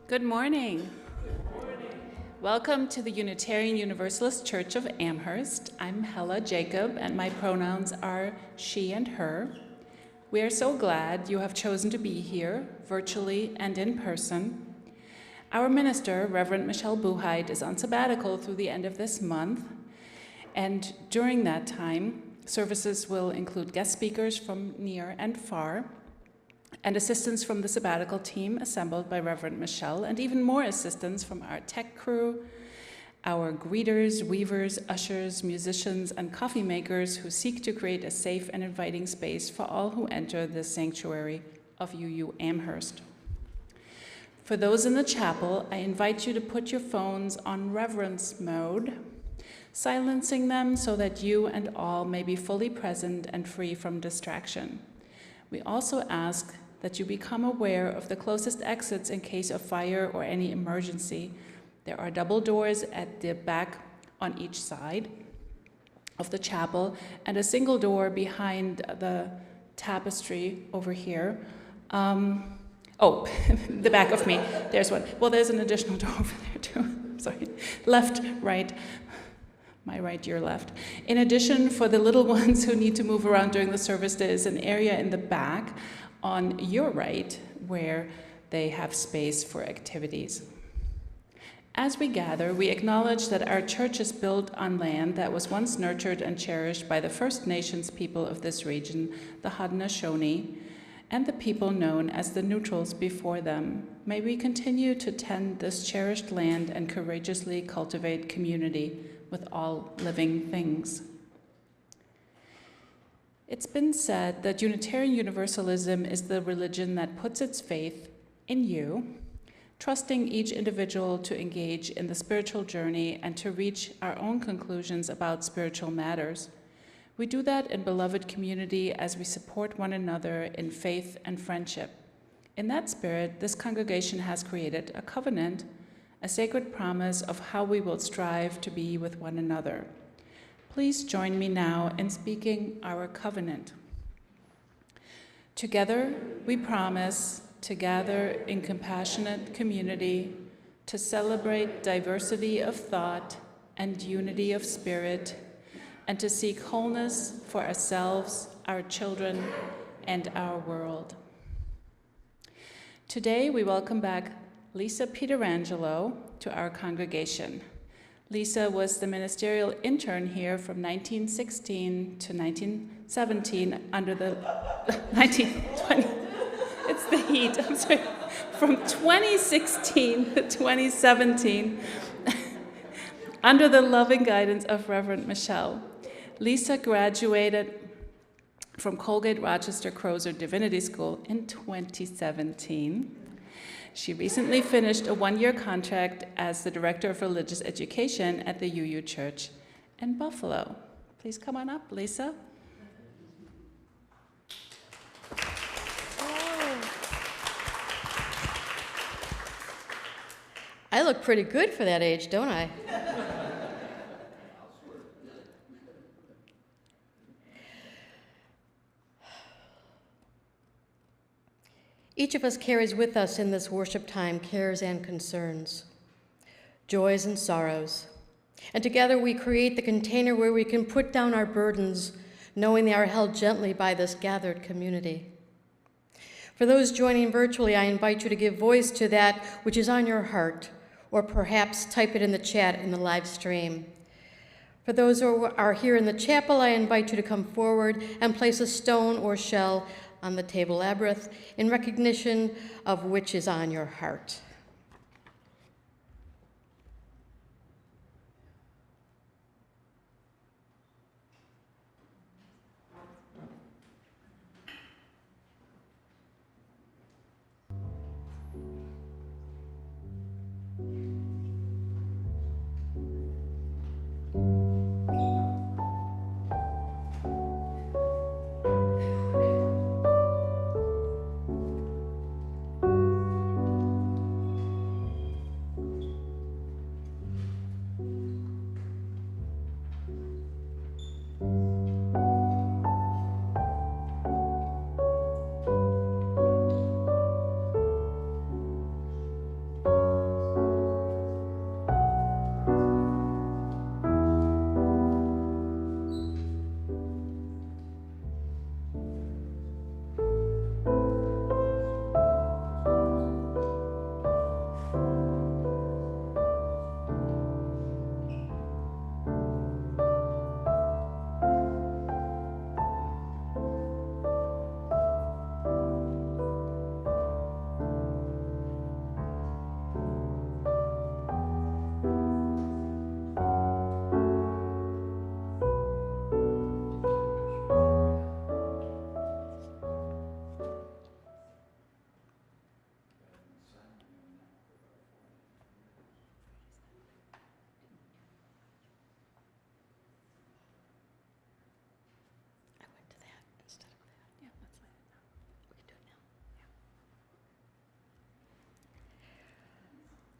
Good morning. Welcome to the Unitarian Universalist Church of Amherst. I'm Hella Jacob, and my pronouns are she and her. We are so glad you have chosen to be here, virtually and in person. Our minister, Reverend Michelle Buchheit, is on sabbatical through the end of this month, and during that time, services will include guest speakers from near and far, and assistance from the sabbatical team assembled by Reverend Michelle, and even more assistance from our tech crew, our greeters, weavers, ushers, musicians, and coffee makers who seek to create a safe and inviting space for all who enter the sanctuary of UU Amherst. For those in the chapel, I invite you to put your phones on reverence mode, silencing them so that you and all may be fully present and free from distraction. We also ask that you become aware of the closest exits in case of fire or any emergency. There are double doors at the back on each side of the chapel and a single door behind the tapestry over here. The back of me, there's one. Well, there's an additional door over there too. Sorry, left, right. My right, your left. In addition, for the little ones who need to move around during the service, there is an area in the back on your right where they have space for activities. As we gather, we acknowledge that our church is built on land that was once nurtured and cherished by the First Nations people of this region, the Haudenosaunee, and the people known as the Neutrals before them. May we continue to tend this cherished land and courageously cultivate community with all living things. It's been said that Unitarian Universalism is the religion that puts its faith in you, trusting each individual to engage in the spiritual journey and to reach our own conclusions about spiritual matters. We do that in beloved community as we support one another in faith and friendship. In that spirit, this congregation has created a covenant, a sacred promise of how we will strive to be with one another. Please join me now in speaking our covenant. Together, we promise to gather in compassionate community, to celebrate diversity of thought and unity of spirit, and to seek wholeness for ourselves, our children, and our world. Today, we welcome back Lisa Peterangelo to our congregation. Lisa was the ministerial intern here from 1916 to 1917 under the 1920. It's the heat, I'm sorry. From 2016 to 2017 under the loving guidance of Reverend Michelle. Lisa graduated from Colgate, Rochester, Crozier Divinity School in 2017. She recently finished a one-year contract as the Director of Religious Education at the UU Church in Buffalo. Please come on up, Lisa. I look pretty good for that age, don't I? Each of us carries with us in this worship time cares and concerns, joys and sorrows. And together we create the container where we can put down our burdens, knowing they are held gently by this gathered community. For those joining virtually, I invite you to give voice to that which is on your heart, or perhaps type it in the chat in the live stream. For those who are here in the chapel, I invite you to come forward and place a stone or shell on the table labyrinth in recognition of which is on your heart.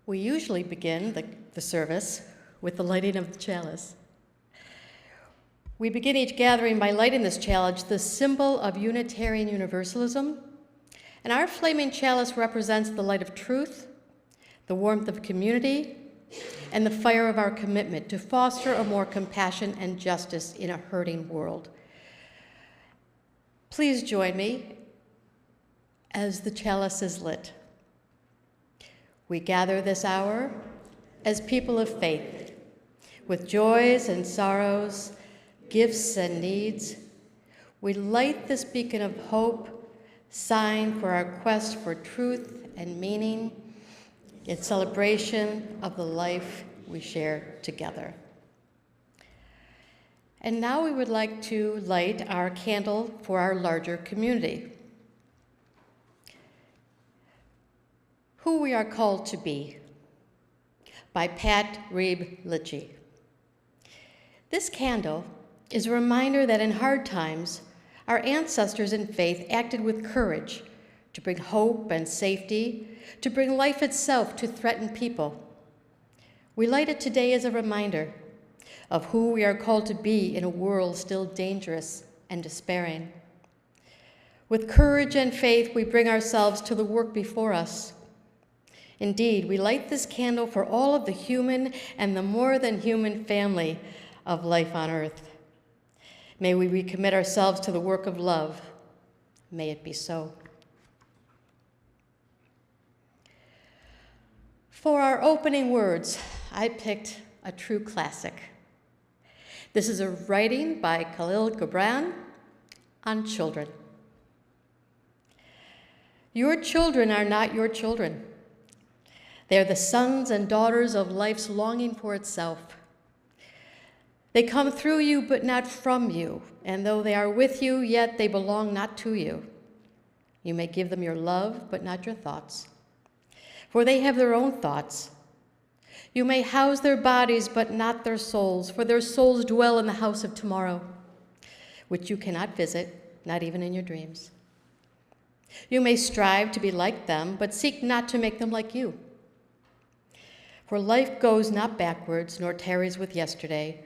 We usually begin the service with the lighting of the chalice. We begin each gathering by lighting this chalice, the symbol of Unitarian Universalism. And our flaming chalice represents the light of truth, the warmth of community, and the fire of our commitment to foster a more compassion and justice in a hurting world. Please join me as the chalice is lit. We gather this hour as people of faith, with joys and sorrows, gifts and needs. We light this beacon of hope, sign for our quest for truth and meaning, in celebration of the life we share together. And now we would like to light our candle for our larger community. Who We Are Called to Be, by Pat Reeb Litchie. This candle is a reminder that in hard times, our ancestors in faith acted with courage to bring hope and safety, to bring life itself to threatened people. We light it today as a reminder of who we are called to be in a world still dangerous and despairing. With courage and faith, we bring ourselves to the work before us. Indeed, we light this candle for all of the human and the more than human family of life on earth. May we recommit ourselves to the work of love. May it be so. For our opening words, I picked a true classic. This is a writing by Khalil Gibran on children. Your children are not your children. They are the sons and daughters of life's longing for itself. They come through you, but not from you, and though they are with you, yet they belong not to you. You may give them your love, but not your thoughts, for they have their own thoughts. You may house their bodies, but not their souls, for their souls dwell in the house of tomorrow, which you cannot visit, not even in your dreams. You may strive to be like them, but seek not to make them like you. For life goes not backwards, nor tarries with yesterday.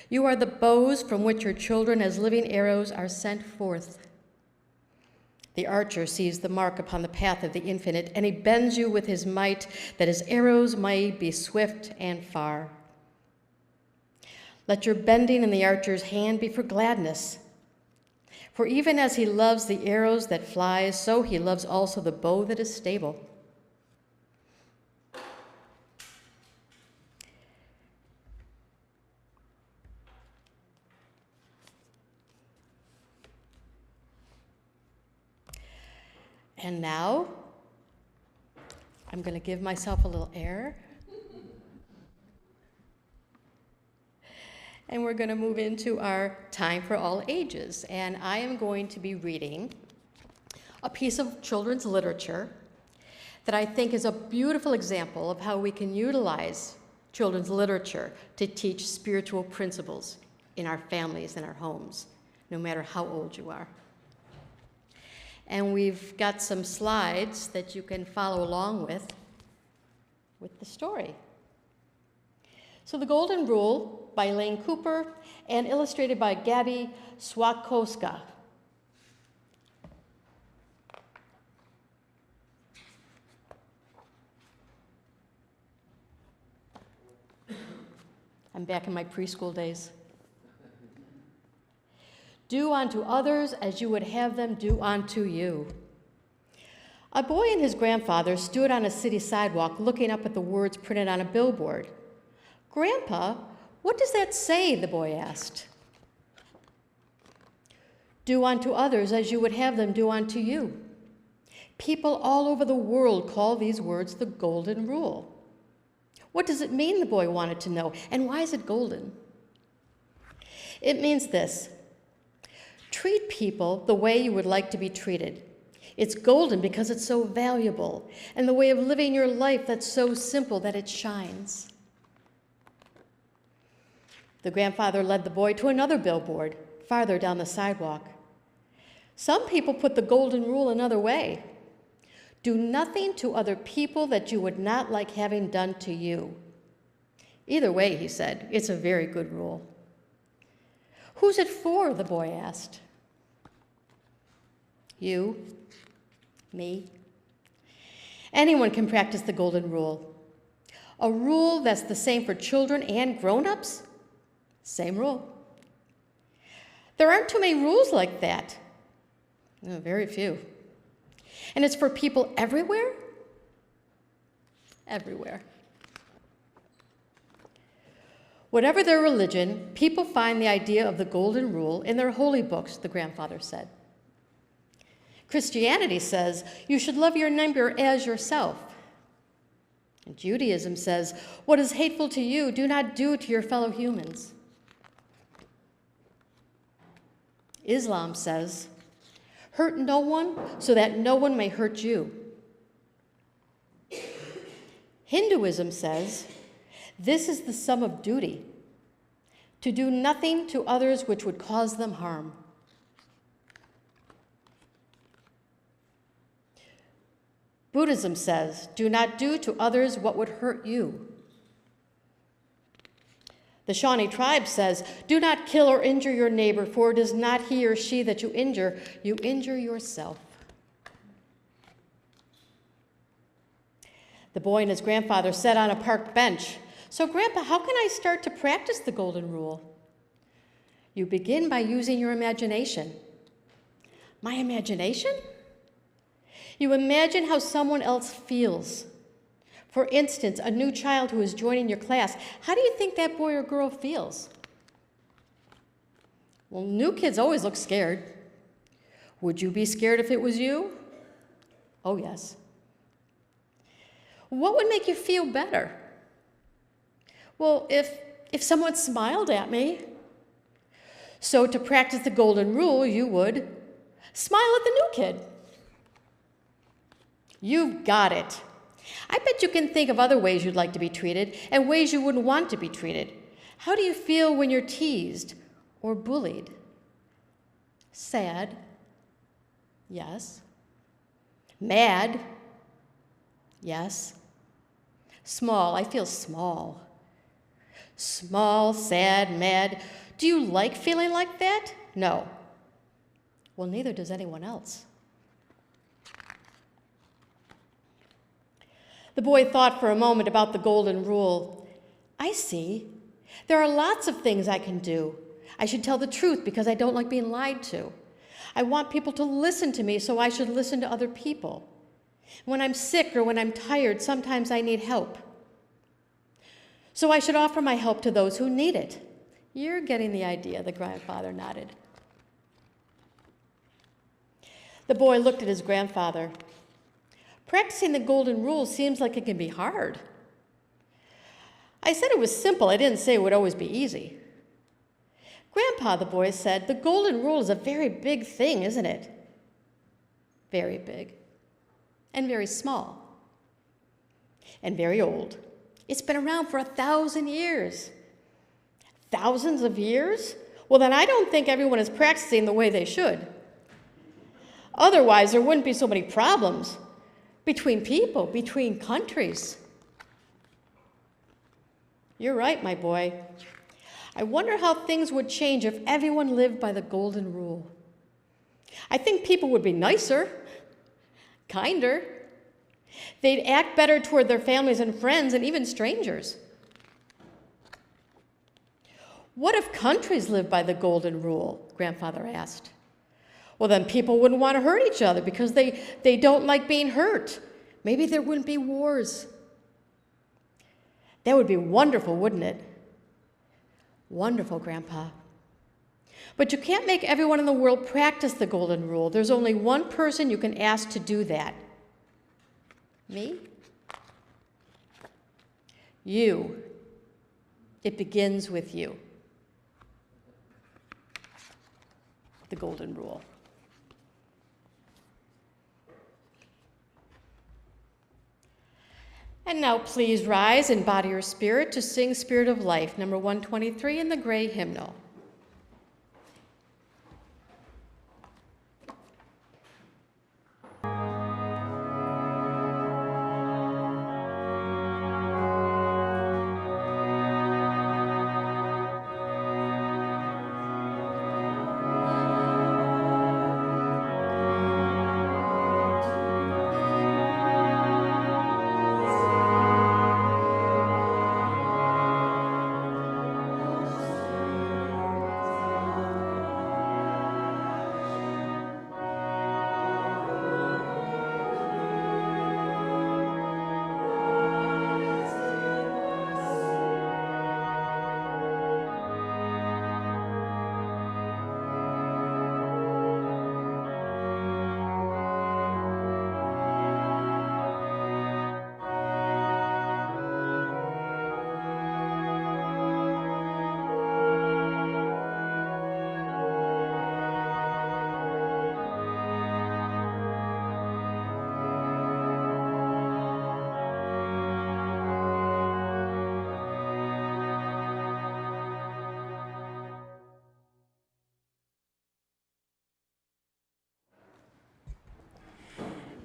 You are the bows from which your children as living arrows are sent forth. The archer sees the mark upon the path of the infinite, and he bends you with his might, that his arrows may be swift and far. Let your bending in the archer's hand be for gladness. For even as he loves the arrows that fly, so he loves also the bow that is stable. And now, I'm going to give myself a little air. And we're going to move into our time for all ages. And I am going to be reading a piece of children's literature that I think is a beautiful example of how we can utilize children's literature to teach spiritual principles in our families and our homes, no matter how old you are. And we've got some slides that you can follow along with the story. So The Golden Rule by Lane Cooper and illustrated by Gabby Swakowska. I'm back in my preschool days. Do unto others as you would have them do unto you. A boy and his grandfather stood on a city sidewalk looking up at the words printed on a billboard. "Grandpa, what does that say?" the boy asked. Do unto others as you would have them do unto you. People all over the world call these words the Golden Rule. What does it mean, the boy wanted to know, and why is it golden? It means this. Treat people the way you would like to be treated. It's golden because it's so valuable, and the way of living your life that's so simple that it shines. The grandfather led the boy to another billboard, farther down the sidewalk. Some people put the Golden Rule another way. Do nothing to other people that you would not like having done to you. Either way, he said, it's a very good rule. Who's it for, the boy asked. You, me. Anyone can practice the golden rule. A rule that's the same for children and grown-ups? Same rule. There aren't too many rules like that. No, very few. And it's for people everywhere? Everywhere. Whatever their religion, people find the idea of the golden rule in their holy books, the grandfather said. Christianity says you should love your neighbor as yourself. And Judaism says, what is hateful to you, do not do to your fellow humans. Islam says, hurt no one so that no one may hurt you. Hinduism says, this is the sum of duty, to do nothing to others which would cause them harm. Buddhism says, do not do to others what would hurt you. The Shawnee tribe says, do not kill or injure your neighbor, for it is not he or she that you injure yourself. The boy and his grandfather sat on a park bench. So, Grandpa, how can I start to practice the golden rule? You begin by using your imagination. My imagination? You imagine how someone else feels. For instance, a new child who is joining your class. How do you think that boy or girl feels? Well, new kids always look scared. Would you be scared if it was you? Oh, yes. What would make you feel better? Well, if someone smiled at me. So to practice the golden rule, you would smile at the new kid. You've got it. I bet you can think of other ways you'd like to be treated and ways you wouldn't want to be treated. How do you feel when you're teased or bullied? Sad. Yes. Mad. Yes. Small. I feel small. Small, sad, mad. Do you like feeling like that? No. Well, neither does anyone else. The boy thought for a moment about the golden rule. I see. There are lots of things I can do. I should tell the truth because I don't like being lied to. I want people to listen to me, so I should listen to other people. When I'm sick or when I'm tired, sometimes I need help. So I should offer my help to those who need it. You're getting the idea, the grandfather nodded. The boy looked at his grandfather. Practicing the golden rule seems like it can be hard. I said it was simple. I didn't say it would always be easy. Grandpa, the boy said, the golden rule is a very big thing, isn't it? Very big. And very small. And very old. It's been around for 1,000 years. Thousands of years? Well, then I don't think everyone is practicing the way they should. Otherwise, there wouldn't be so many problems between people, between countries. You're right, my boy. I wonder how things would change if everyone lived by the golden rule. I think people would be nicer, kinder. They'd act better toward their families and friends and even strangers. What if countries lived by the golden rule? Grandfather asked. Well, then people wouldn't want to hurt each other because they don't like being hurt. Maybe there wouldn't be wars. That would be wonderful, wouldn't it? Wonderful, Grandpa. But you can't make everyone in the world practice the golden rule. There's only one person you can ask to do that. Me? You. It begins with you. The golden rule. And now please rise and body your spirit to sing Spirit of Life, number 123 in the gray hymnal.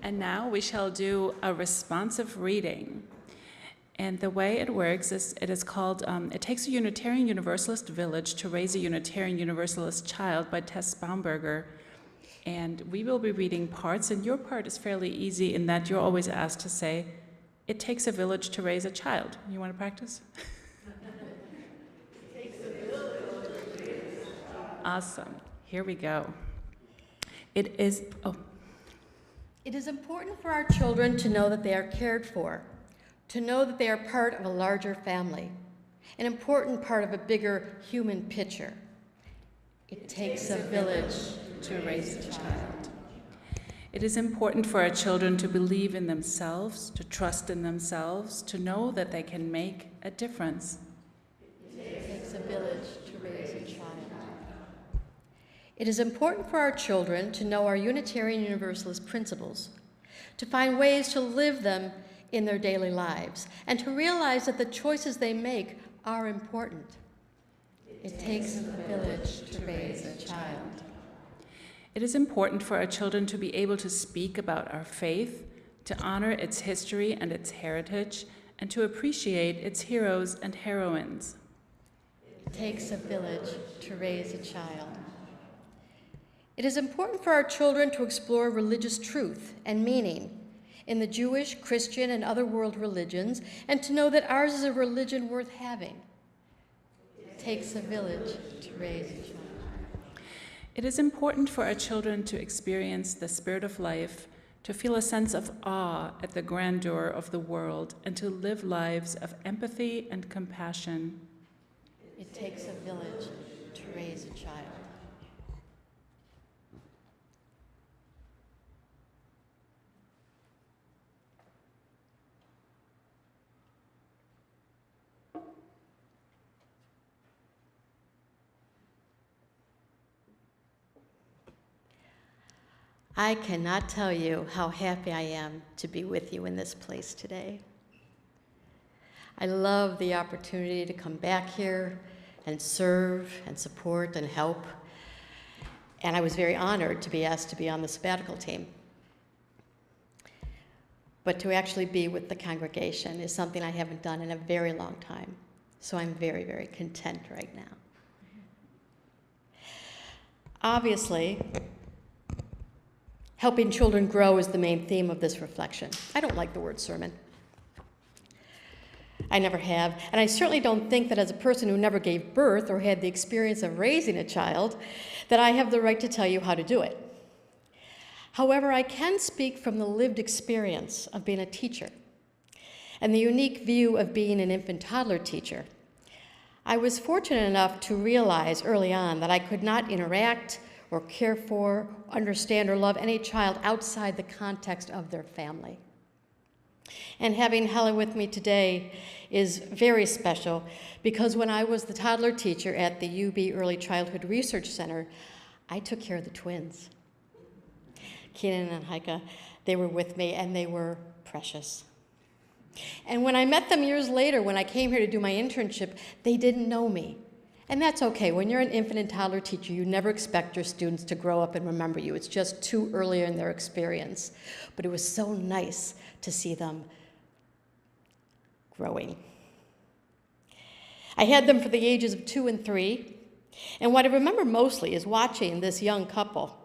And now we shall do a responsive reading. And the way it works is it is called, It Takes a Unitarian Universalist Village to Raise a Unitarian Universalist Child by Tess Baumberger. And we will be reading parts, and your part is fairly easy in that you're always asked to say, it takes a village to raise a child. You want to practice? It takes a village to raise a child. Awesome. Here we go. It is important for our children to know that they are cared for, to know that they are part of a larger family, an important part of a bigger human picture. It takes a village to raise a child. It is important for our children to believe in themselves, to trust in themselves, to know that they can make a difference. It takes a village to raise a child. It is important for our children to know our Unitarian Universalist principles, to find ways to live them in their daily lives, and to realize that the choices they make are important. It takes a village to raise a child. It is important for our children to be able to speak about our faith, to honor its history and its heritage, and to appreciate its heroes and heroines. It takes a village to raise a child. It is important for our children to explore religious truth and meaning in the Jewish, Christian, and other world religions, and to know that ours is a religion worth having. It takes a village to raise a child. It is important for our children to experience the spirit of life, to feel a sense of awe at the grandeur of the world, and to live lives of empathy and compassion. It takes a village to raise a child. I cannot tell you how happy I am to be with you in this place today. I love the opportunity to come back here and serve and support and help. And I was very honored to be asked to be on the sabbatical team. But to actually be with the congregation is something I haven't done in a very long time. So I'm very, very content right now. Obviously, helping children grow is the main theme of this reflection. I don't like the word sermon. I never have, and I certainly don't think that as a person who never gave birth or had the experience of raising a child, that I have the right to tell you how to do it. However, I can speak from the lived experience of being a teacher and the unique view of being an infant-toddler teacher. I was fortunate enough to realize early on that I could not interact or care for, understand, or love any child outside the context of their family. And having Helen with me today is very special because when I was the toddler teacher at the UB Early Childhood Research Center, I took care of the twins. Keenan and Heike, they were with me and they were precious. And when I met them years later, when I came here to do my internship, they didn't know me. And that's okay. When you're an infant and toddler teacher, you never expect your students to grow up and remember you. It's just too early in their experience. But it was so nice to see them growing. I had them for the ages of 2 and 3. And what I remember mostly is watching this young couple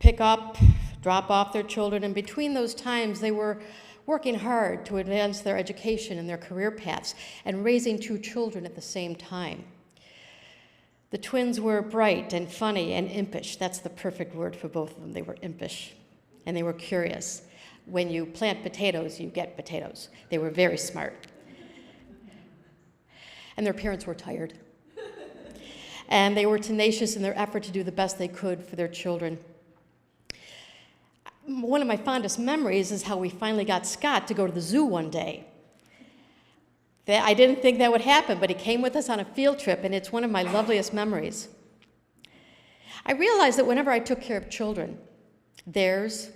pick up, drop off their children. And between those times, they were working hard to advance their education and their career paths and raising 2 children at the same time. The twins were bright and funny and impish. That's the perfect word for both of them. They were impish, and they were curious. When you plant potatoes, you get potatoes. They were very smart. And their parents were tired. And they were tenacious in their effort to do the best they could for their children. One of my fondest memories is how we finally got Scott to go to the zoo one day. I didn't think that would happen, but he came with us on a field trip, and it's one of my loveliest memories. I realized that whenever I took care of children, theirs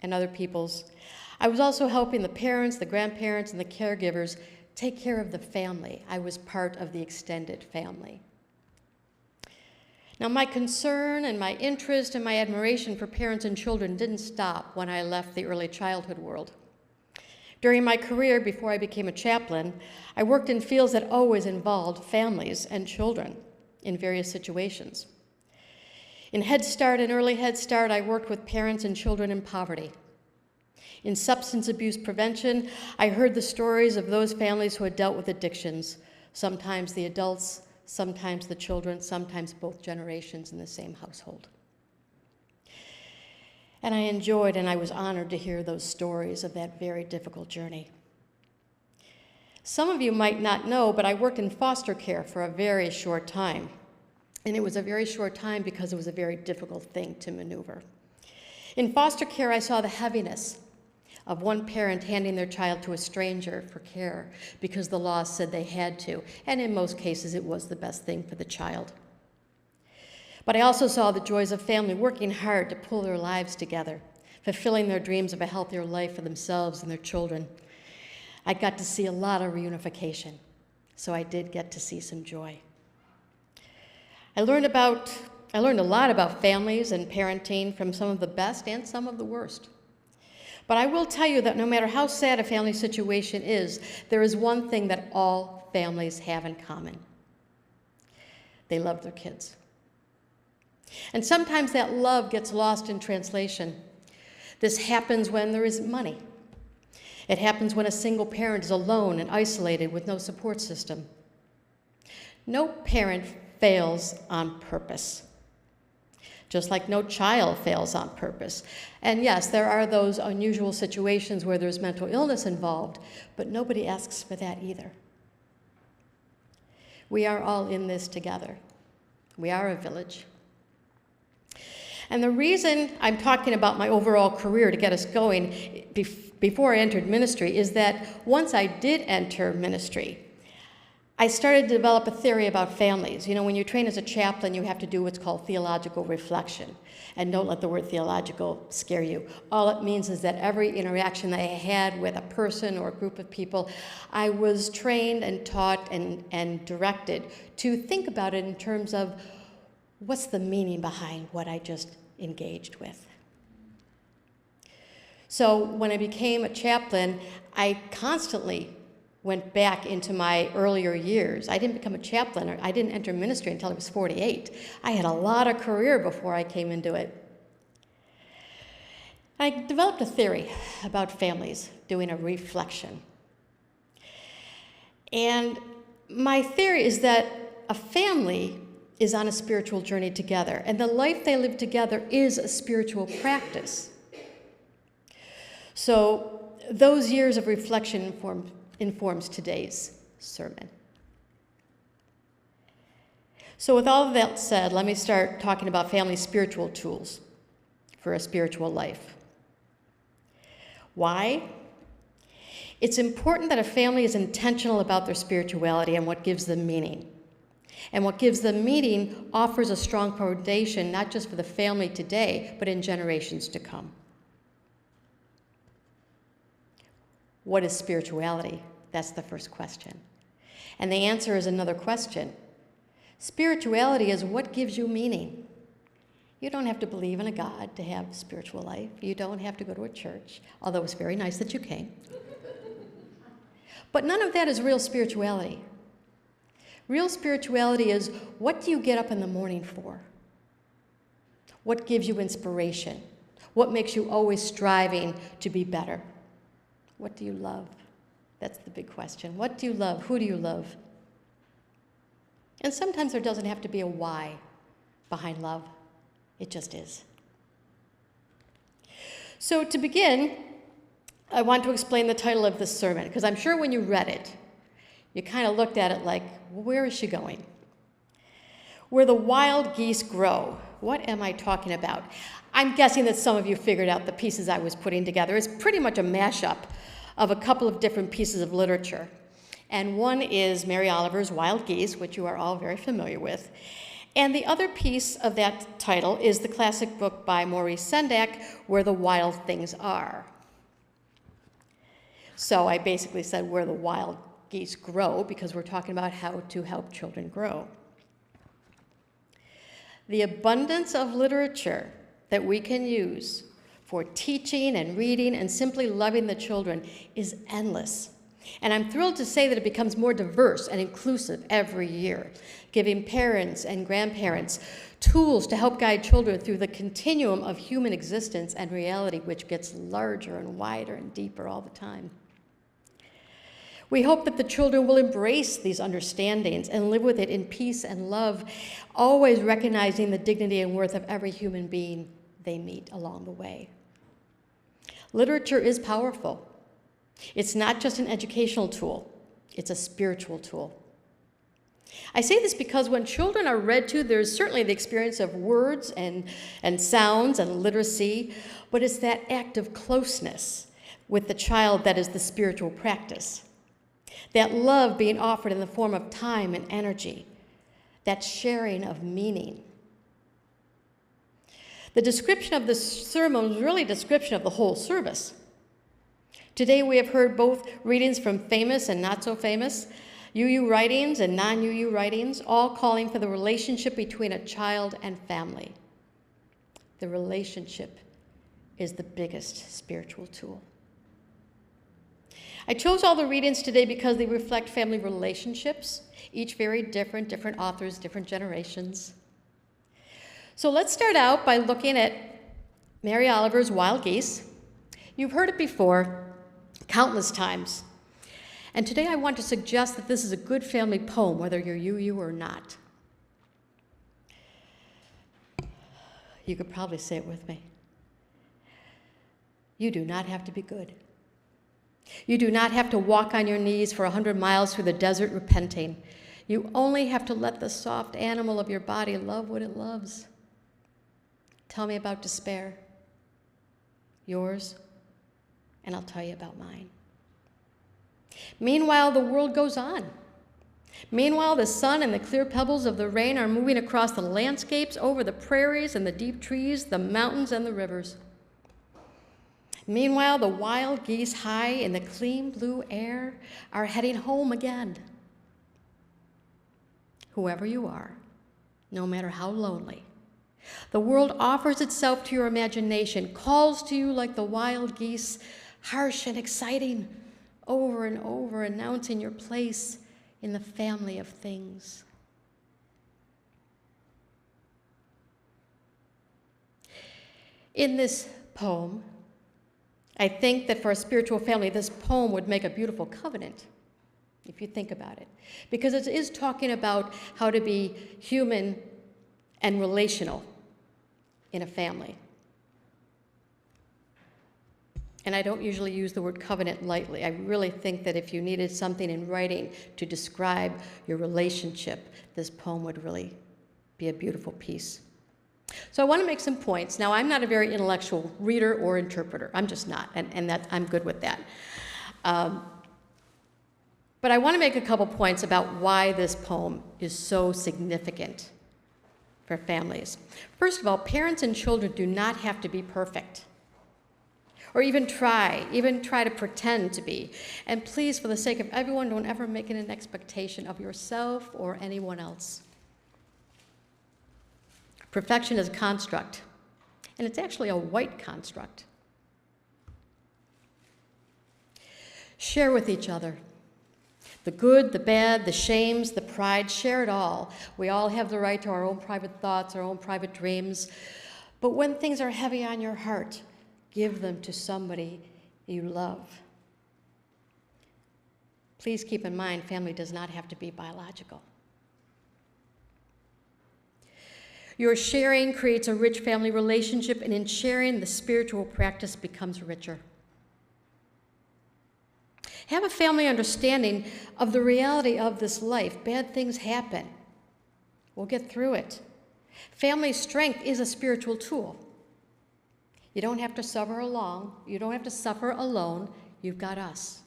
and other people's, I was also helping the parents, the grandparents, and the caregivers take care of the family. I was part of the extended family. Now, my concern and my interest and my admiration for parents and children didn't stop when I left the early childhood world. During my career, before I became a chaplain, I worked in fields that always involved families and children in various situations. In Head Start and Early Head Start, I worked with parents and children in poverty. In substance abuse prevention, I heard the stories of those families who had dealt with addictions, sometimes the adults, sometimes the children, sometimes both generations in the same household. And I enjoyed and I was honored to hear those stories of that very difficult journey. Some of you might not know, but I worked in foster care for a very short time. And it was a very short time because it was a very difficult thing to maneuver. In foster care, I saw the heaviness of one parent handing their child to a stranger for care because the law said they had to, and in most cases it was the best thing for the child. But I also saw the joys of family working hard to pull their lives together, fulfilling their dreams of a healthier life for themselves and their children. I got to see a lot of reunification, so I did get to see some joy. I learned a lot about families and parenting from some of the best and some of the worst. But I will tell you that no matter how sad a family situation is, there is one thing that all families have in common. They love their kids. And sometimes that love gets lost in translation. This happens when there isn't money. It happens when a single parent is alone and isolated with no support system. No parent fails on purpose, just like no child fails on purpose. And yes, there are those unusual situations where there's mental illness involved, but nobody asks for that either. We are all in this together. We are a village. And the reason I'm talking about my overall career to get us going before I entered ministry is that once I did enter ministry, I started to develop a theory about families. You know, when you train as a chaplain, you have to do what's called theological reflection. And don't let the word theological scare you. All it means is that every interaction that I had with a person or a group of people, I was trained and taught and directed to think about it in terms of what's the meaning behind what I just engaged with. So when I became a chaplain, I constantly went back into my earlier years. I didn't become a chaplain, or I didn't enter ministry until I was 48. I had a lot of career before I came into it. I developed a theory about families, doing a reflection. And my theory is that a family is on a spiritual journey together, and the life they live together is a spiritual practice. So those years of reflection informs today's sermon. So with all of that said, let me start talking about family spiritual tools for a spiritual life. Why? It's important that a family is intentional about their spirituality and what gives them meaning. And what gives them meaning offers a strong foundation, not just for the family today, but in generations to come. What is spirituality? That's the first question. And the answer is another question. Spirituality is what gives you meaning. You don't have to believe in a God to have a spiritual life. You don't have to go to a church, although it's very nice that you came. But none of that is real spirituality. Real spirituality is, what do you get up in the morning for? What gives you inspiration? What makes you always striving to be better? What do you love? That's the big question. What do you love? Who do you love? And sometimes there doesn't have to be a why behind love. It just is. So to begin, I want to explain the title of this sermon, because I'm sure when you read it, you kind of looked at it like, well, where is she going? Where the wild geese grow. What am I talking about? I'm guessing that some of you figured out the pieces I was putting together. It's pretty much a mashup of a couple of different pieces of literature. And one is Mary Oliver's Wild Geese, which you are all very familiar with. And the other piece of that title is the classic book by Maurice Sendak, Where the Wild Things Are. So I basically said where the wild geese grow, because we're talking about how to help children grow. The abundance of literature that we can use for teaching and reading and simply loving the children is endless. And I'm thrilled to say that it becomes more diverse and inclusive every year, giving parents and grandparents tools to help guide children through the continuum of human existence and reality, which gets larger and wider and deeper all the time. We hope that the children will embrace these understandings and live with it in peace and love, always recognizing the dignity and worth of every human being they meet along the way. Literature is powerful. It's not just an educational tool, it's a spiritual tool. I say this because when children are read to, there's certainly the experience of words and sounds and literacy, but it's that act of closeness with the child that is the spiritual practice. That love being offered in the form of time and energy, that sharing of meaning. The description of the sermon is really a description of the whole service. Today we have heard both readings from famous and not so famous, UU writings and non-UU writings, all calling for the relationship between a child and family. The relationship is the biggest spiritual tool. I chose all the readings today because they reflect family relationships, each very different authors, different generations. So let's start out by looking at Mary Oliver's Wild Geese. You've heard it before countless times. And today I want to suggest that this is a good family poem, whether you're UU or not. You could probably say it with me. You do not have to be good. You do not have to walk on your knees for 100 miles through the desert repenting. You only have to let the soft animal of your body love what it loves. Tell me about despair, yours, and I'll tell you about mine. Meanwhile, the world goes on. Meanwhile, the sun and the clear pebbles of the rain are moving across the landscapes, over the prairies and the deep trees, the mountains and the rivers. Meanwhile, the wild geese high in the clean blue air are heading home again. Whoever you are, no matter how lonely, the world offers itself to your imagination, calls to you like the wild geese, harsh and exciting, over and over, announcing your place in the family of things. In this poem, I think that for a spiritual family, this poem would make a beautiful covenant, if you think about it, because it is talking about how to be human and relational in a family. And I don't usually use the word covenant lightly. I really think that if you needed something in writing to describe your relationship, this poem would really be a beautiful piece. So I want to make some points. Now, I'm not a very intellectual reader or interpreter. I'm just not, and that I'm good with that. But I want to make a couple points about why this poem is so significant for families. First of all, parents and children do not have to be perfect, or even try to pretend to be. And please, for the sake of everyone, don't ever make it an expectation of yourself or anyone else. Perfection is a construct, and it's actually a white construct. Share with each other. The good, the bad, the shames, the pride, share it all. We all have the right to our own private thoughts, our own private dreams. But when things are heavy on your heart, give them to somebody you love. Please keep in mind, family does not have to be biological. Your sharing creates a rich family relationship, and in sharing, the spiritual practice becomes richer. Have a family understanding of the reality of this life. Bad things happen. We'll get through it. Family strength is a spiritual tool. You don't have to suffer alone. You don't have to suffer alone. You've got us.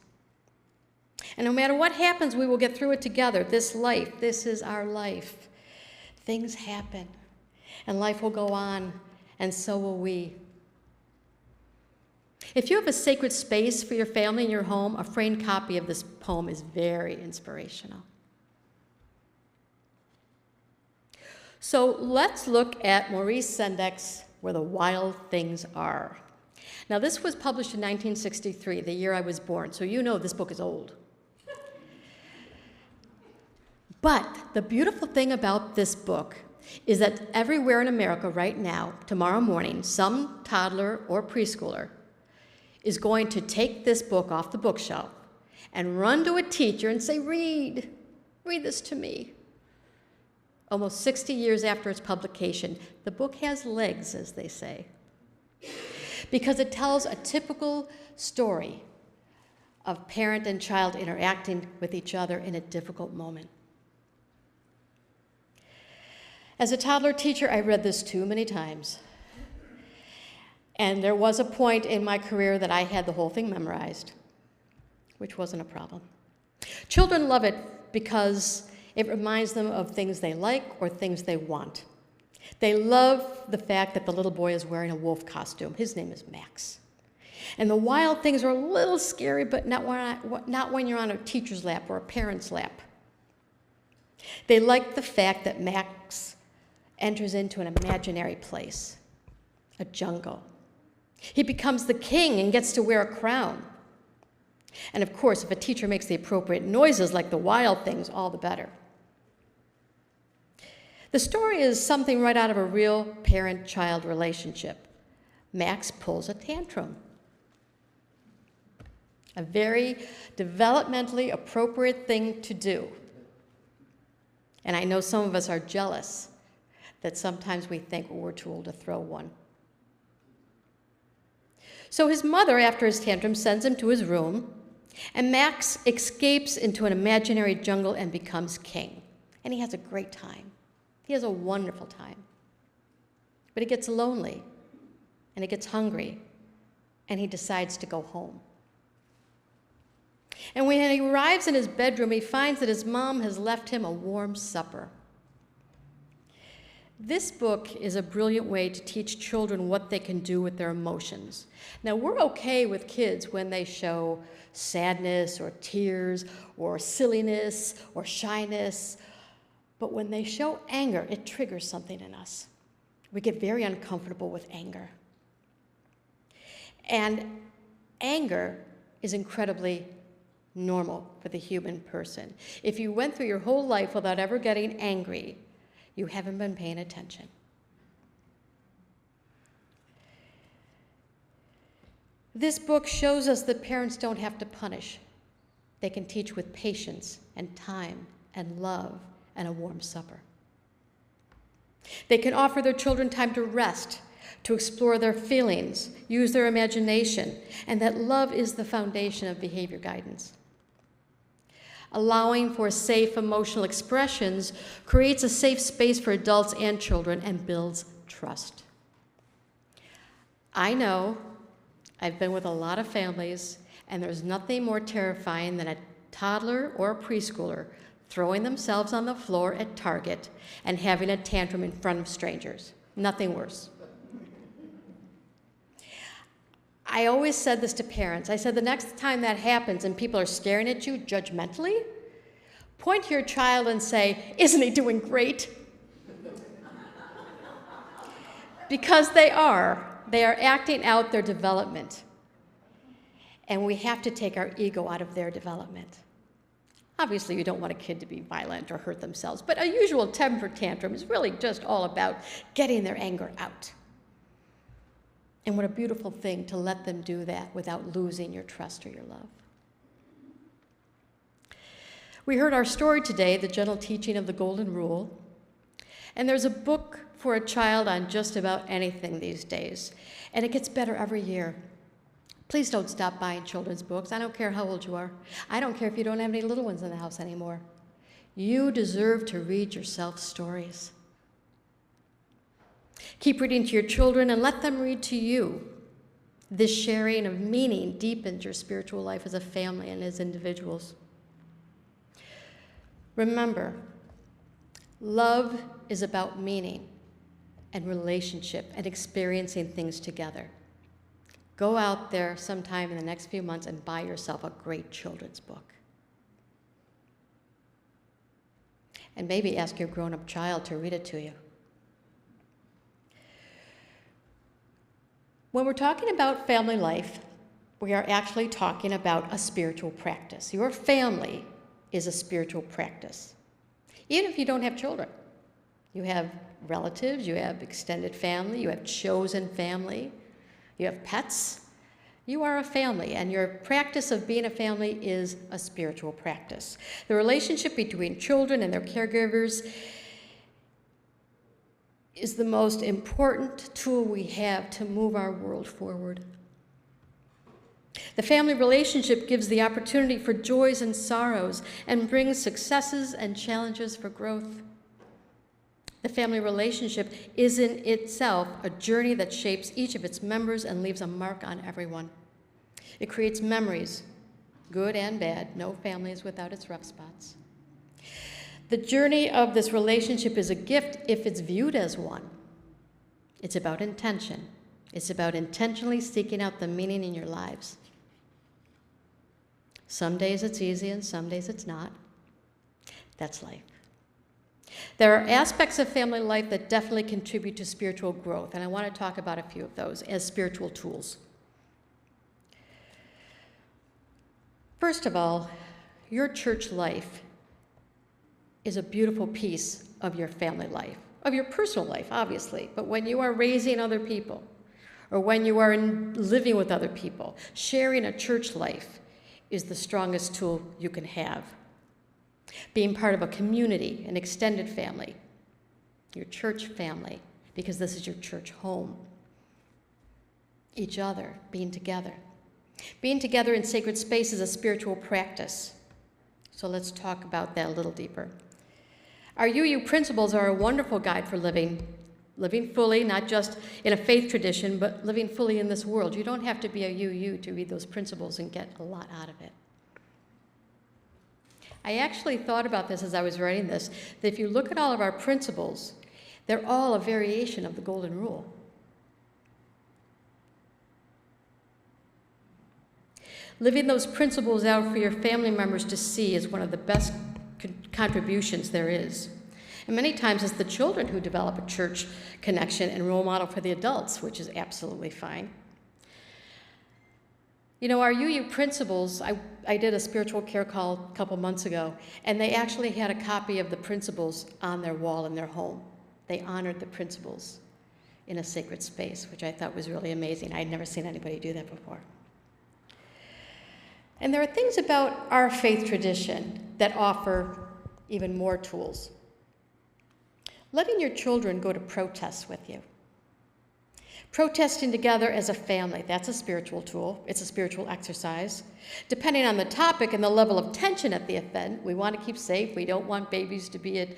And no matter what happens, we will get through it together. This life, this is our life. Things happen, and life will go on, and so will we. If you have a sacred space for your family in your home, a framed copy of this poem is very inspirational. So let's look at Maurice Sendak, Where the Wild Things Are. Now, this was published in 1963, the year I was born, so you know this book is old. But the beautiful thing about this book is that everywhere in America right now, tomorrow morning, some toddler or preschooler is going to take this book off the bookshelf and run to a teacher and say, read this to me. Almost 60 years after its publication, the book has legs, as they say, because it tells a typical story of parent and child interacting with each other in a difficult moment. As a toddler teacher, I read this too many times. And there was a point in my career that I had the whole thing memorized, which wasn't a problem. Children love it because it reminds them of things they like or things they want. They love the fact that the little boy is wearing a wolf costume. His name is Max. And the wild things are a little scary, but not when you're on a teacher's lap or a parent's lap. They like the fact that Max enters into an imaginary place, a jungle. He becomes the king and gets to wear a crown. And of course, if a teacher makes the appropriate noises like the wild things, all the better. The story is something right out of a real parent-child relationship. Max pulls a tantrum. A very developmentally appropriate thing to do. And I know some of us are jealous that sometimes we think we're too old to throw one. So his mother, after his tantrum, sends him to his room, and Max escapes into an imaginary jungle and becomes king. And he has a great time. He has a wonderful time. But he gets lonely, and he gets hungry, and he decides to go home. And when he arrives in his bedroom, he finds that his mom has left him a warm supper. This book is a brilliant way to teach children what they can do with their emotions. Now, we're okay with kids when they show sadness or tears or silliness or shyness, but when they show anger, it triggers something in us. We get very uncomfortable with anger. And anger is incredibly normal for the human person. If you went through your whole life without ever getting angry, you haven't been paying attention. This book shows us that parents don't have to punish. They can teach with patience and time and love and a warm supper. They can offer their children time to rest, to explore their feelings, use their imagination, and that love is the foundation of behavior guidance. Allowing for safe emotional expressions creates a safe space for adults and children and builds trust. I know, I've been with a lot of families, and there's nothing more terrifying than a toddler or a preschooler throwing themselves on the floor at Target and having a tantrum in front of strangers. Nothing worse. I always said this to parents. I said, the next time that happens and people are staring at you judgmentally, point to your child and say, isn't he doing great? Because they are acting out their development. And we have to take our ego out of their development. Obviously, you don't want a kid to be violent or hurt themselves, but a usual temper tantrum is really just all about getting their anger out. And what a beautiful thing to let them do that without losing your trust or your love. We heard our story today, The Gentle Teaching of the Golden Rule, and there's a book for a child on just about anything these days, and it gets better every year. Please don't stop buying children's books. I don't care how old you are. I don't care if you don't have any little ones in the house anymore. You deserve to read yourself stories. Keep reading to your children and let them read to you. This sharing of meaning deepens your spiritual life as a family and as individuals. Remember, love is about meaning and relationship and experiencing things together. Go out there sometime in the next few months and buy yourself a great children's book. And maybe ask your grown-up child to read it to you. When we're talking about family life, we are actually talking about a spiritual practice. Your family is a spiritual practice. Even if you don't have children, you have relatives, you have extended family, you have chosen family, you have pets. You are a family, and your practice of being a family is a spiritual practice. The relationship between children and their caregivers is the most important tool we have to move our world forward. The family relationship gives the opportunity for joys and sorrows and brings successes and challenges for growth. The family relationship is in itself a journey that shapes each of its members and leaves a mark on everyone. It creates memories, good and bad. No family is without its rough spots. The journey of this relationship is a gift if it's viewed as one. It's about intention. It's about intentionally seeking out the meaning in your lives. Some days it's easy and some days it's not. That's life. There are aspects of family life that definitely contribute to spiritual growth, and I want to talk about a few of those as spiritual tools. First of all, your church life is a beautiful piece of your family life, of your personal life, obviously, but when you are raising other people, or when you are living with other people, sharing a church life is the strongest tool you can have. Being part of a community, an extended family, your church family, because this is your church home. Each other, being together. Being together in sacred space is a spiritual practice. So let's talk about that a little deeper. Our UU principles are a wonderful guide for living fully, not just in a faith tradition, but living fully in this world. You don't have to be a UU to read those principles and get a lot out of it. I actually thought about this as I was writing this, that if you look at all of our principles, they're all a variation of the Golden Rule. Living those principles out for your family members to see is one of the best contributions there is. And many times it's the children who develop a church connection and role model for the adults, which is absolutely fine. You know, our UU principles, I did a spiritual care call a couple months ago, and they actually had a copy of the principles on their wall in their home. They honored the principles in a sacred space, which I thought was really amazing. I had never seen anybody do that before. And there are things about our faith tradition that offer even more tools. Letting your children go to protests with you. Protesting together as a family, that's a spiritual tool. It's a spiritual exercise. Depending on the topic and the level of tension at the event, we want to keep safe. We don't want babies to be at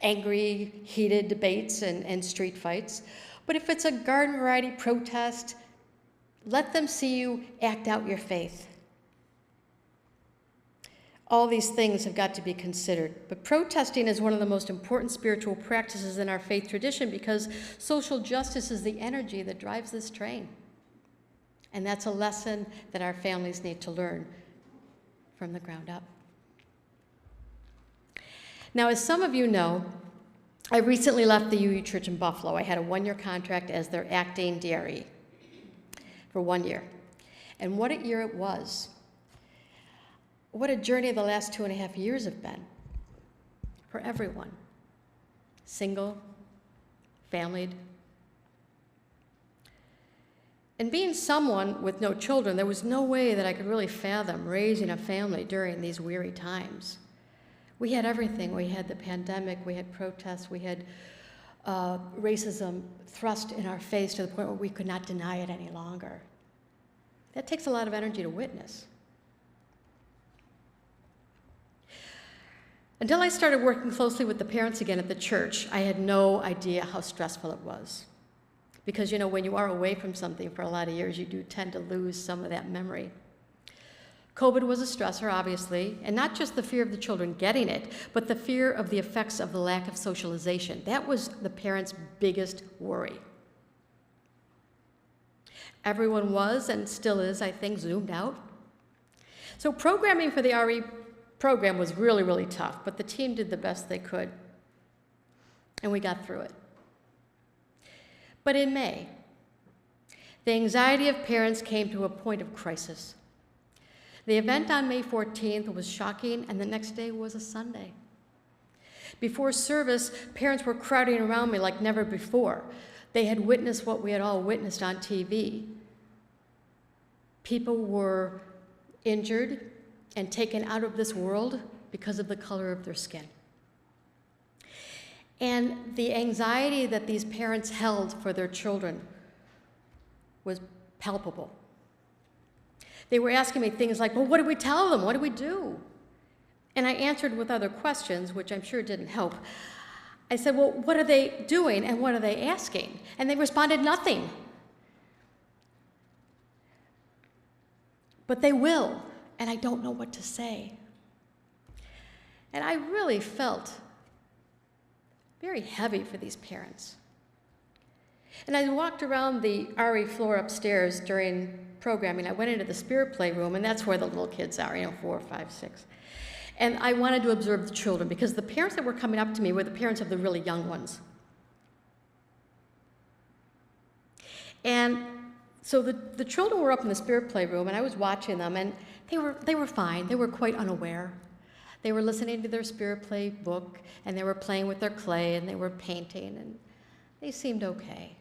angry, heated debates and street fights. But if it's a garden variety protest, let them see you act out your faith. All these things have got to be considered. But protesting is one of the most important spiritual practices in our faith tradition because social justice is the energy that drives this train. And that's a lesson that our families need to learn from the ground up. Now, as some of you know, I recently left the UU Church in Buffalo. I had a one-year contract as their acting DRE for 1 year. And what a year it was. What a journey the last 2.5 years have been for everyone. Single, familied. And being someone with no children, there was no way that I could really fathom raising a family during these weary times. We had everything. We had the pandemic, we had protests, we had racism thrust in our face to the point where we could not deny it any longer. That takes a lot of energy to witness. Until I started working closely with the parents again at the church, I had no idea how stressful it was. Because, you know, when you are away from something for a lot of years, you do tend to lose some of that memory. COVID was a stressor, obviously, and not just the fear of the children getting it, but the fear of the effects of the lack of socialization. That was the parents' biggest worry. Everyone was, and still is, I think, zoomed out. So programming for the RE program was really, really tough, but the team did the best they could, and we got through it. But in May, The anxiety of parents came to a point of crisis. The event on May 14th was shocking, and the next day was a Sunday. Before service, parents were crowding around me like never before. They had witnessed what we had all witnessed on TV. People were injured and taken out of this world because of the color of their skin. And the anxiety that these parents held for their children was palpable. They were asking me things like, well, what do we tell them? What do we do? And I answered with other questions, which I'm sure didn't help. I said, well, what are they doing and what are they asking? And they responded, nothing. But they will, and I don't know what to say. And I really felt very heavy for these parents. And I walked around the RE floor upstairs during programming. I went into the spirit playroom, and that's where the little kids are, 4, 5, 6. And I wanted to observe the children because the parents that were coming up to me were the parents of the really young ones. And so the children were up in the spirit playroom, and I was watching them, and they were fine. They were quite unaware. They were listening to their spirit play book, and they were playing with their clay, and they were painting, and they seemed okay.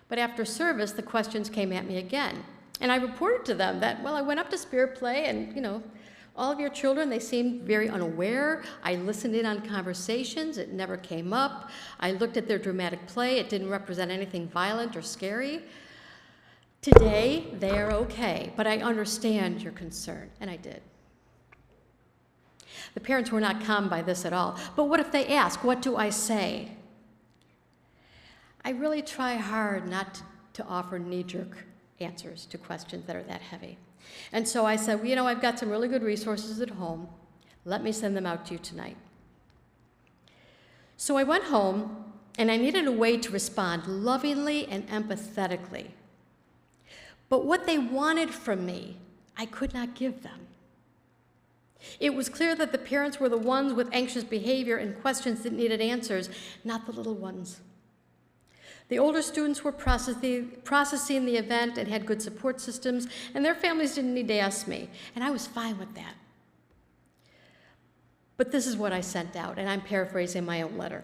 But after service, the questions came at me again. And I reported to them that, well, I went up to spirit play, and, all of your children, they seemed very unaware. I listened in on conversations. It never came up. I looked at their dramatic play. It didn't represent anything violent or scary. Today, they are okay, but I understand your concern, and I did. The parents were not calmed by this at all. But what if they ask, what do I say? I really try hard not to offer knee-jerk answers to questions that are that heavy. And so I said, well, I've got some really good resources at home. Let me send them out to you tonight. So I went home, and I needed a way to respond lovingly and empathetically. But what they wanted from me, I could not give them. It was clear that the parents were the ones with anxious behavior and questions that needed answers, not the little ones. The older students were processing the event and had good support systems, and their families didn't need to ask me, and I was fine with that. But this is what I sent out, and I'm paraphrasing my own letter.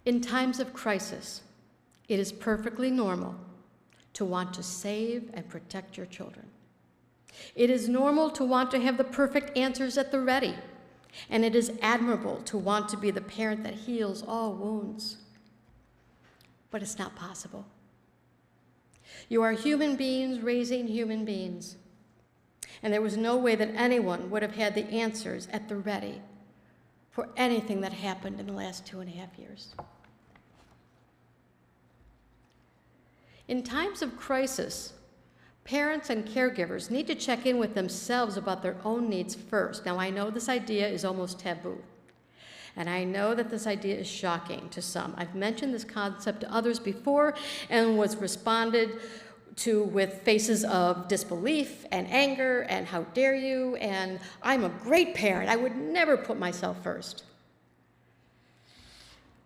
In times of crisis, it is perfectly normal to want to save and protect your children. It is normal to want to have the perfect answers at the ready, and it is admirable to want to be the parent that heals all wounds. But it's not possible. You are human beings raising human beings, and there was no way that anyone would have had the answers at the ready for anything that happened in the last 2.5 years. In times of crisis, parents and caregivers need to check in with themselves about their own needs first. Now, I know this idea is almost taboo, and I know that this idea is shocking to some. I've mentioned this concept to others before and was responded to with faces of disbelief and anger and how dare you, and I'm a great parent. I would never put myself first.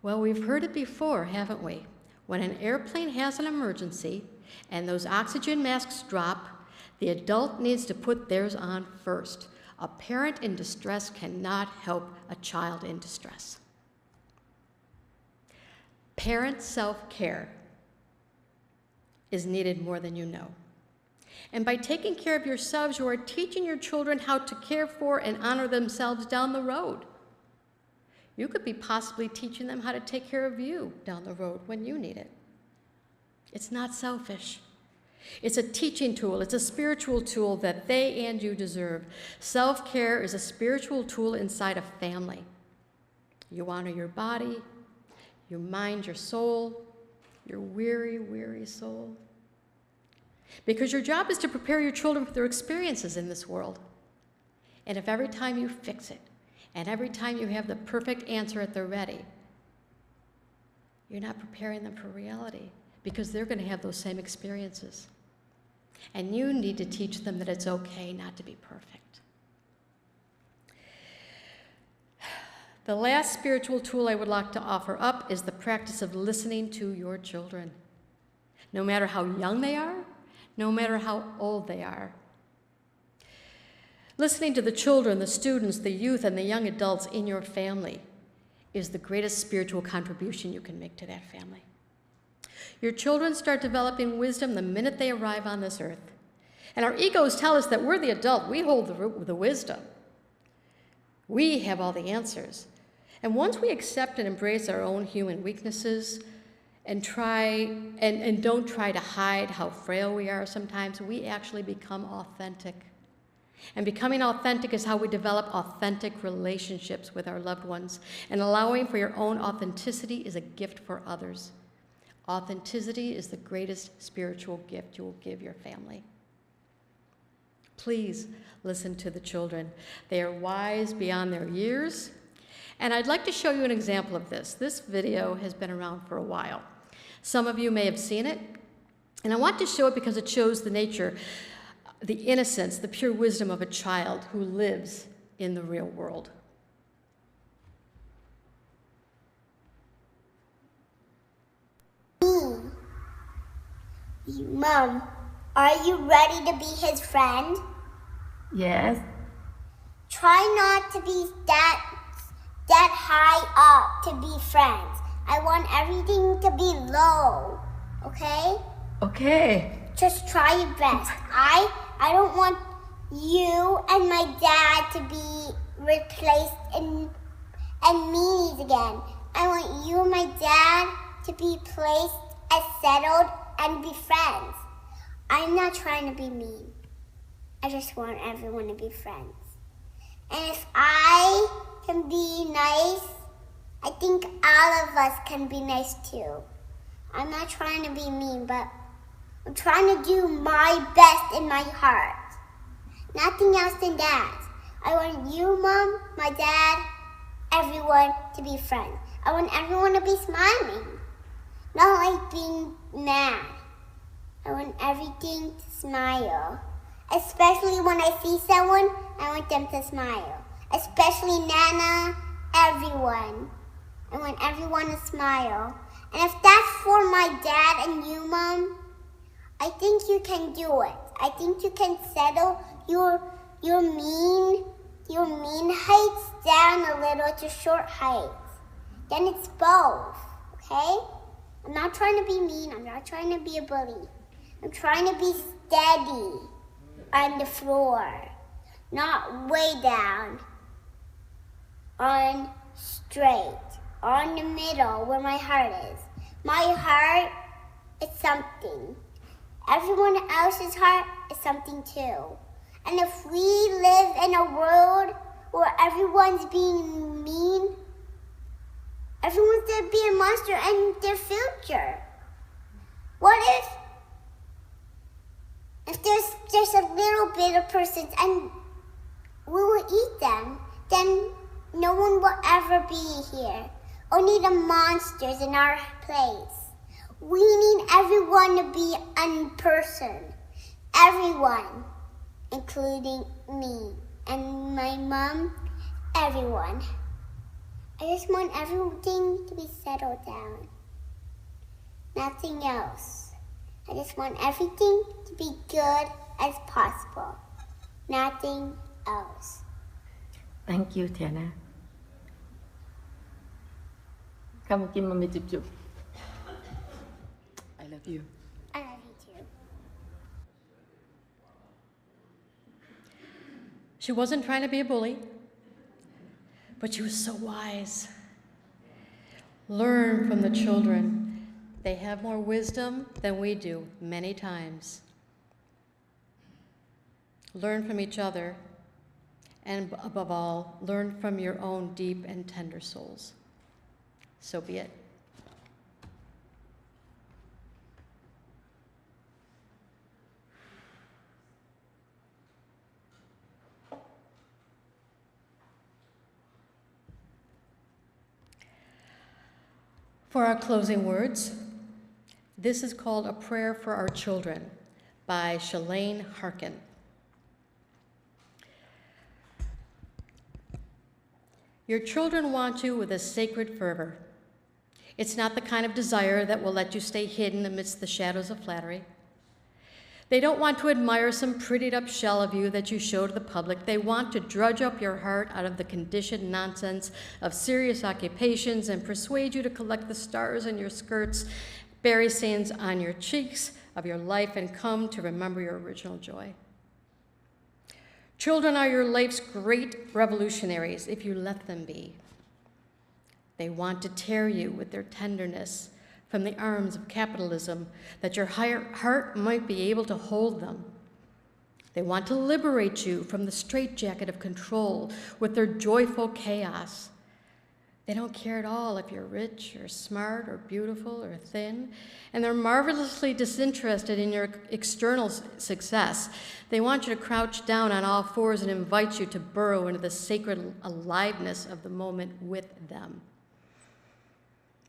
Well, we've heard it before, haven't we? When an airplane has an emergency and those oxygen masks drop, the adult needs to put theirs on first. A parent in distress cannot help a child in distress. Parent self-care is needed more than you know. And by taking care of yourselves, you are teaching your children how to care for and honor themselves down the road. You could be possibly teaching them how to take care of you down the road when you need it. It's not selfish. It's a teaching tool. It's a spiritual tool that they and you deserve. Self-care is a spiritual tool inside a family. You honor your body, your mind, your soul, your weary, weary soul. Because your job is to prepare your children for their experiences in this world. And if every time you fix it, and every time you have the perfect answer at the ready, you're not preparing them for reality, because they're going to have those same experiences. And you need to teach them that it's okay not to be perfect. The last spiritual tool I would like to offer up is the practice of listening to your children. no matter how young they are, no matter how old they are. Listening to the children, the students, the youth, and the young adults in your family is the greatest spiritual contribution you can make to that family. Your children start developing wisdom the minute they arrive on this earth. And our egos tell us that we're the adult, we hold the wisdom. We have all the answers. And once we accept and embrace our own human weaknesses and don't try to hide how frail we are sometimes, we actually become authentic. And becoming authentic is how we develop authentic relationships with our loved ones. And allowing for your own authenticity is a gift for others. Authenticity is the greatest spiritual gift you will give your family. Please listen to the children. They are wise beyond their years. And I'd like to show you an example of this. This video has been around for a while. Some of you may have seen it. And I want to show it because it shows the nature, the innocence, the pure wisdom of a child who lives in the real world. Mom, are you ready to be his friend? Yes. Try not to be that high up to be friends. I want everything to be low, okay? Okay. Just try your best. I don't want you and my dad to be replaced and meanies again. I want you and my dad to be placed as settled and be friends. I'm not trying to be mean. I just want everyone to be friends. And if I can be nice, I think all of us can be nice too. I'm not trying to be mean, but I'm trying to do my best in my heart. Nothing else than that. I want you, Mom, my dad, everyone to be friends. I want everyone to be smiling, not like being mad. I want everything to smile. Especially when I see someone, I want them to smile. Especially Nana, everyone. I want everyone to smile. And if that's for my dad and you, Mom, I think you can do it. I think you can settle your mean heights down a little to short heights. Then it's both, okay? I'm not trying to be mean. I'm not trying to be a bully. I'm trying to be steady on the floor, not way down, on straight, on the middle where my heart is. My heart is something. Everyone else's heart is something too. And if we live in a world where everyone's being mean, everyone's gonna be a monster in their future. What if there's just a little bit of persons and we will eat them, then no one will ever be here. Only the monsters in our place. We need everyone to be a person. Everyone, including me and my mom, everyone. I just want everything to be settled down. Nothing else. I just want everything to be good as possible. Nothing else. Thank you, Tiana. Kamu kin mami chup-chup. I love you. I love you too. She wasn't trying to be a bully, but she was so wise. Learn from the children. They have more wisdom than we do many times. Learn from each other, and above all, learn from your own deep and tender souls. So be it. For our closing words, this is called A Prayer for Our Children by Shalane Harkin. Your children want you with a sacred fervor. It's not the kind of desire that will let you stay hidden amidst the shadows of flattery. They don't want to admire some prettied up shell of you that you show to the public. They want to drudge up your heart out of the conditioned nonsense of serious occupations and persuade you to collect the stars in your skirts, berry stains on your cheeks of your life, and come to remember your original joy. Children are your life's great revolutionaries if you let them be. They want to tear you with their tenderness from the arms of capitalism, that your heart might be able to hold them. They want to liberate you from the straitjacket of control with their joyful chaos. They don't care at all if you're rich or smart or beautiful or thin, and they're marvelously disinterested in your external success. They want you to crouch down on all fours and invite you to burrow into the sacred aliveness of the moment with them.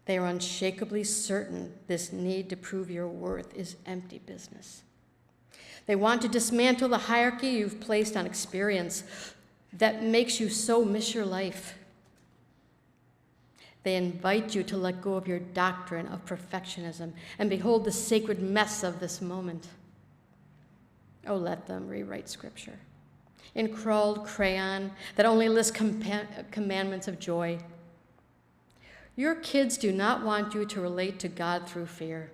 They are unshakably certain this need to prove your worth is empty business. They want to dismantle the hierarchy you've placed on experience that makes you so miss your life. They invite you to let go of your doctrine of perfectionism and behold the sacred mess of this moment. Oh, let them rewrite Scripture in crawled crayon that only lists commandments of joy. Your kids do not want you to relate to God through fear.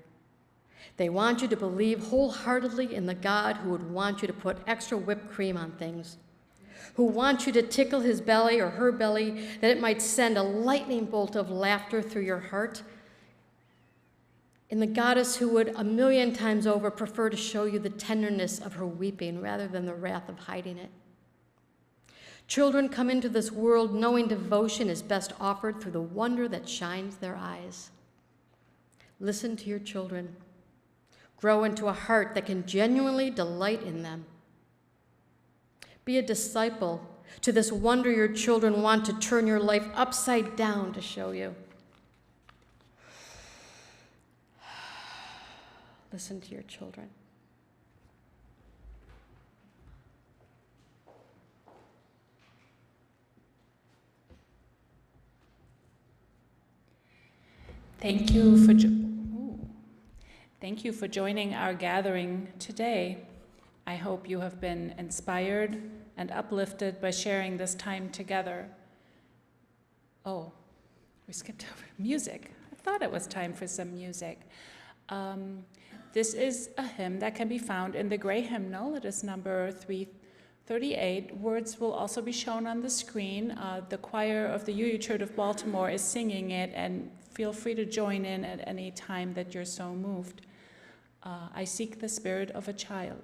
They want you to believe wholeheartedly in the God who would want you to put extra whipped cream on things, who wants you to tickle his belly or her belly that it might send a lightning bolt of laughter through your heart, in the goddess who would a million times over prefer to show you the tenderness of her weeping rather than the wrath of hiding it. Children come into this world knowing devotion is best offered through the wonder that shines their eyes. Listen to your children. Grow into a heart that can genuinely delight in them. Be a disciple to this wonder your children want to turn your life upside down to show you. Listen to your children. Thank you for joining our gathering today. I hope you have been inspired and uplifted by sharing this time together. Oh, we skipped over music. I thought it was time for some music. This is a hymn that can be found in the gray hymnal. It is number 338. Words will also be shown on the screen. The choir of the UU Church of Baltimore is singing it, and feel free to join in at any time that you're so moved. I seek the spirit of a child.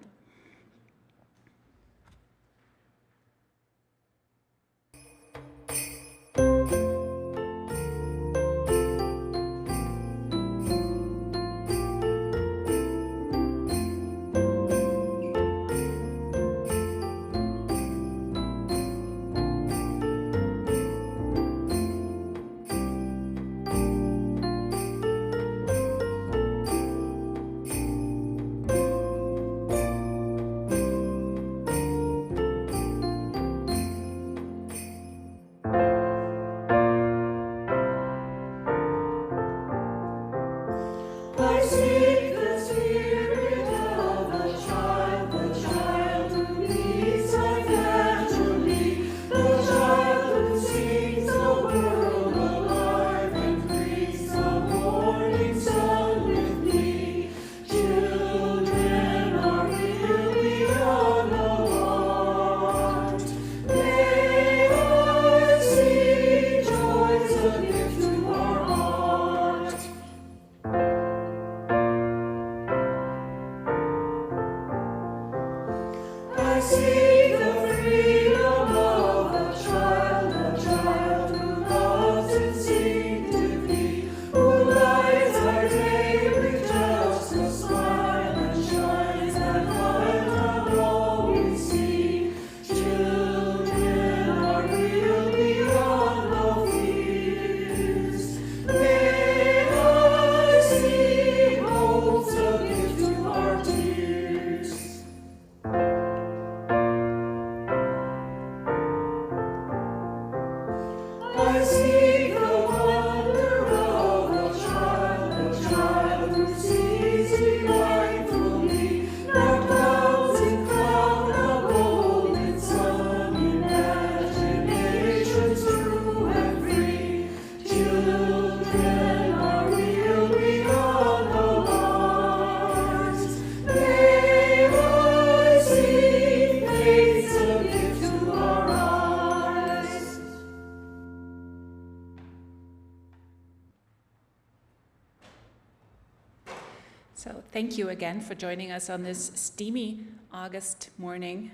So thank you again for joining us on this steamy August morning.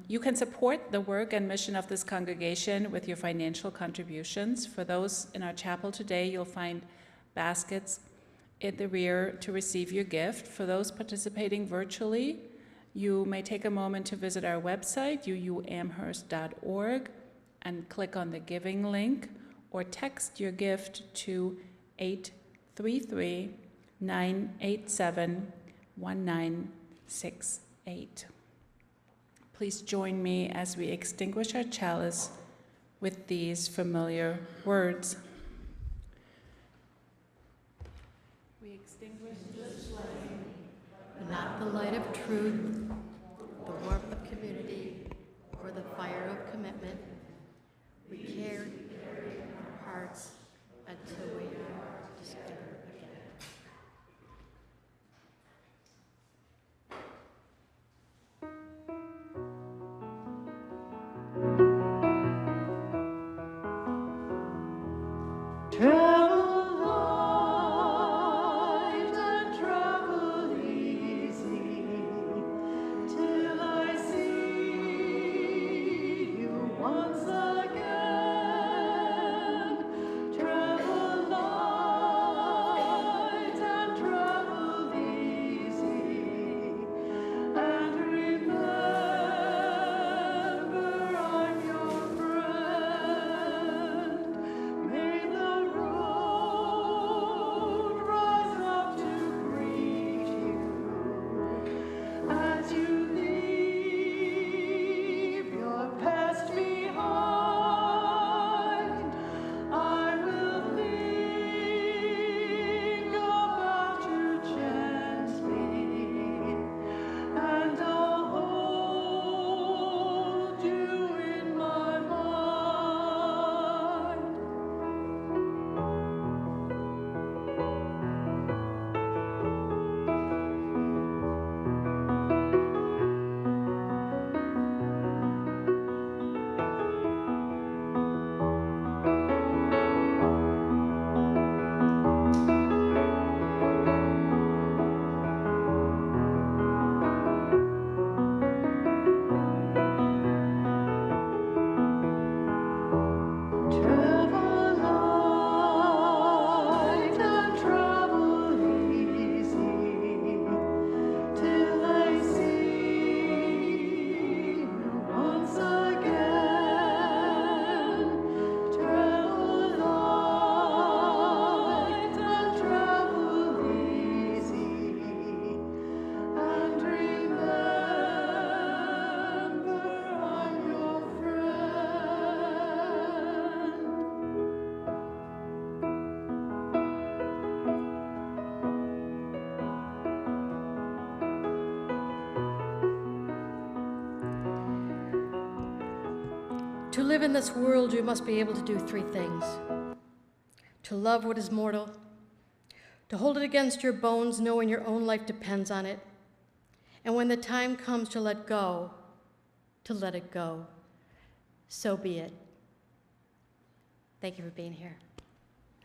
You can support the work and mission of this congregation with your financial contributions. For those in our chapel today, you'll find baskets in the rear to receive your gift. For those participating virtually, you may take a moment to visit our website, uuamherst.org, and click on the giving link, or text your gift to 833-987-1968. Please join me as we extinguish our chalice with these familiar words. We extinguish this flame, Not the light of truth, the warmth of community, or the fire of commitment. We carry our hearts until we are together again. Travel light and travel easy till I see you once again. Travel light and travel easy, and remember I'm your friend. May the road rise up to greet you as you leave your past behind. I will think about you gently, and I'll hold you in my mind. Travel light and travel easy till I see you once again. Travel light and travel easy, and remember I'm your friend. To live in this world, you must be able to do three things: to love what is mortal, to hold it against your bones, knowing your own life depends on it, and when the time comes to let go, to let it go. So be it. Thank you for being here.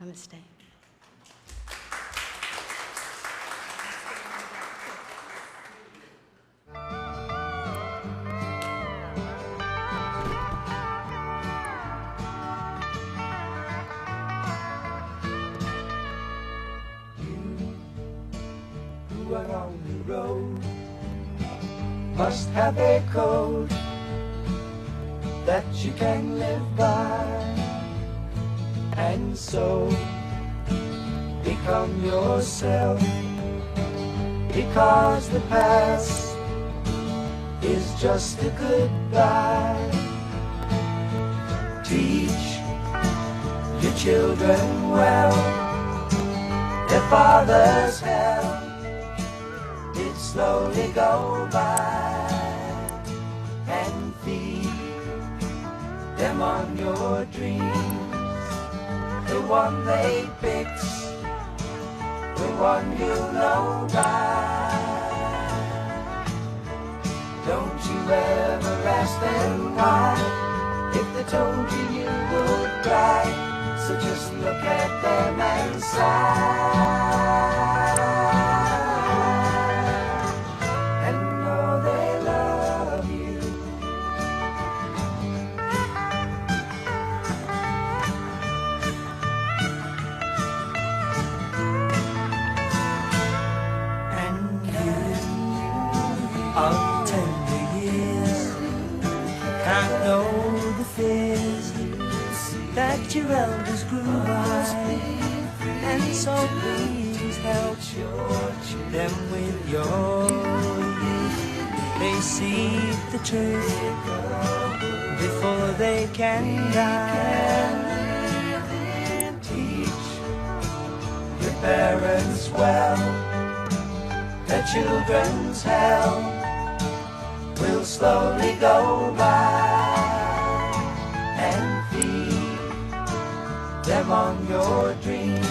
Namaste. Who are on the road must have a code that you can live by, and so become yourself, because the past is just a goodbye. Teach your children well, their father's hell did slowly go by, and feed them on your dreams, the one they picked, the one you know by. Don't you ever ask them why, if they told you you would cry, so just look at them and sigh. of tender years. Can't know the fears that your elders grew by, and so please help them with your youth. They see the truth before they can die. Teach your parents well, their children's hell will slowly go by, and feed them on your dreams,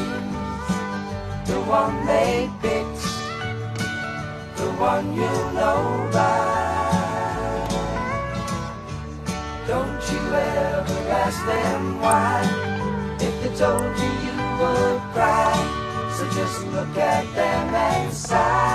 the one they picked, the one you know by. Don't you ever ask them why, if they told you you would cry, so just look at them and sigh.